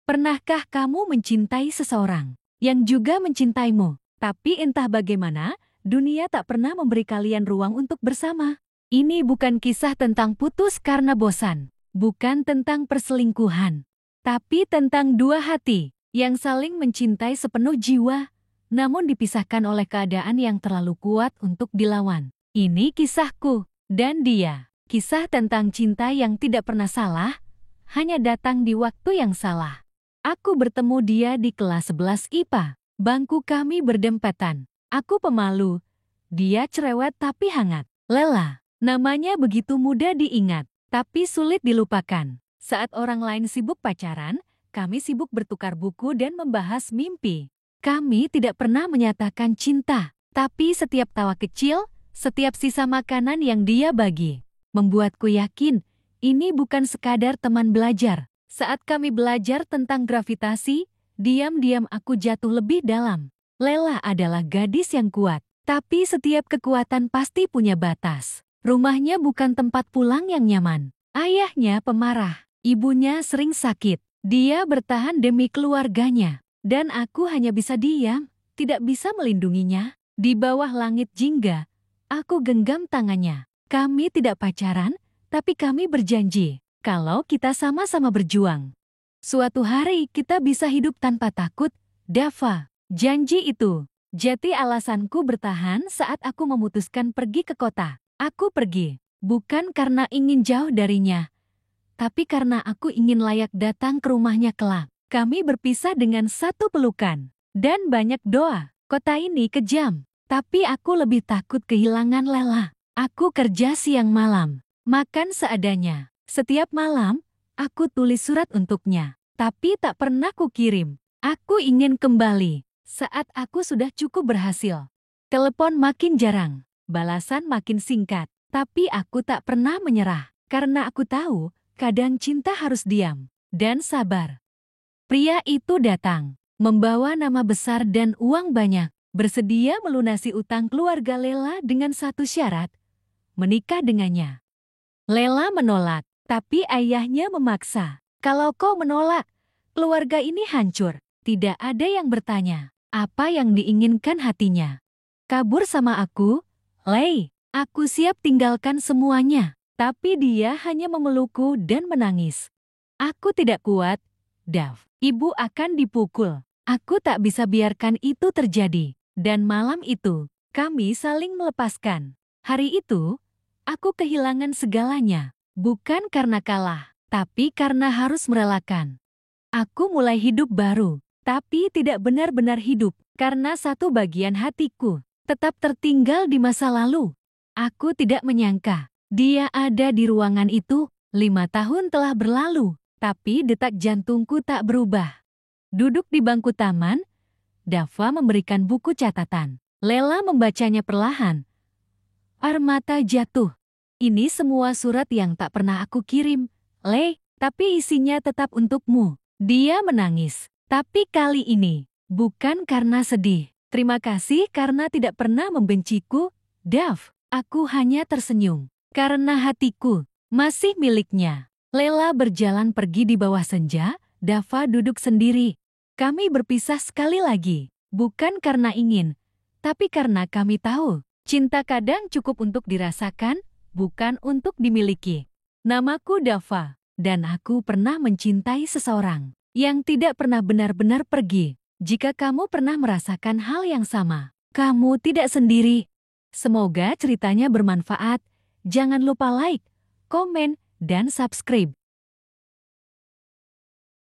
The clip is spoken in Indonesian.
Pernahkah kamu mencintai seseorang yang juga mencintaimu? Tapi entah bagaimana, dunia tak pernah memberi kalian ruang untuk bersama. Ini bukan kisah tentang putus karena bosan, bukan tentang perselingkuhan, tapi tentang dua hati yang saling mencintai sepenuh jiwa, namun dipisahkan oleh keadaan yang terlalu kuat untuk dilawan. Ini kisahku dan dia. Kisah tentang cinta yang tidak pernah salah, hanya datang di waktu yang salah. Aku bertemu dia di kelas 11 IPA. Bangku kami berdempetan. Aku pemalu. Dia cerewet tapi hangat. Lela. Namanya begitu mudah diingat, tapi sulit dilupakan. Saat orang lain sibuk pacaran, kami sibuk bertukar buku dan membahas mimpi. Kami tidak pernah menyatakan cinta, tapi setiap tawa kecil, setiap sisa makanan yang dia bagi, membuatku yakin ini bukan sekadar teman belajar. Saat kami belajar tentang gravitasi, diam-diam aku jatuh lebih dalam. Lela adalah gadis yang kuat, tapi setiap kekuatan pasti punya batas. Rumahnya bukan tempat pulang yang nyaman. Ayahnya pemarah, ibunya sering sakit. Dia bertahan demi keluarganya, dan aku hanya bisa diam, tidak bisa melindunginya. Di bawah langit jingga, aku genggam tangannya. Kami tidak pacaran, tapi kami berjanji, kalau kita sama-sama berjuang, suatu hari kita bisa hidup tanpa takut. Dava, janji itu jadi alasanku bertahan saat aku memutuskan pergi ke kota. Aku pergi, bukan karena ingin jauh darinya, tapi karena aku ingin layak datang ke rumahnya kelak. Kami berpisah dengan satu pelukan dan banyak doa. Kota ini kejam, tapi aku lebih takut kehilangan Lela. Aku kerja siang malam, makan seadanya. Setiap malam, aku tulis surat untuknya, tapi tak pernah kukirim. Aku ingin kembali saat aku sudah cukup berhasil. Telepon makin jarang, balasan makin singkat, tapi aku tak pernah menyerah. Karena aku tahu, kadang cinta harus diam dan sabar. Pria itu datang, membawa nama besar dan uang banyak, bersedia melunasi utang keluarga Lela dengan satu syarat, menikah dengannya. Lela menolak, tapi ayahnya memaksa. Kalau kau menolak, keluarga ini hancur. Tidak ada yang bertanya, apa yang diinginkan hatinya. Kabur sama aku, Lei. Aku siap tinggalkan semuanya. Tapi dia hanya memelukku dan menangis. Aku tidak kuat, Dav. Ibu akan dipukul. Aku tak bisa biarkan itu terjadi. Dan malam itu, kami saling melepaskan. Hari itu, aku kehilangan segalanya. Bukan karena kalah, tapi karena harus merelakan. Aku mulai hidup baru, tapi tidak benar-benar hidup. Karena satu bagian hatiku tetap tertinggal di masa lalu. Aku tidak menyangka dia ada di ruangan itu. 5 tahun telah berlalu, tapi detak jantungku tak berubah. Duduk di bangku taman, Dava memberikan buku catatan. Lela membacanya perlahan. Air mata jatuh. Ini semua surat yang tak pernah aku kirim, Le, tapi isinya tetap untukmu. Dia menangis, tapi kali ini bukan karena sedih. Terima kasih karena tidak pernah membenciku, Dav. Aku hanya tersenyum karena hatiku masih miliknya. Lela berjalan pergi di bawah senja, Dava duduk sendiri. Kami berpisah sekali lagi, bukan karena ingin, tapi karena kami tahu, cinta kadang cukup untuk dirasakan, bukan untuk dimiliki. Namaku Dava, dan aku pernah mencintai seseorang yang tidak pernah benar-benar pergi. Jika kamu pernah merasakan hal yang sama, kamu tidak sendiri. Semoga ceritanya bermanfaat. Jangan lupa like, komen, dan subscribe.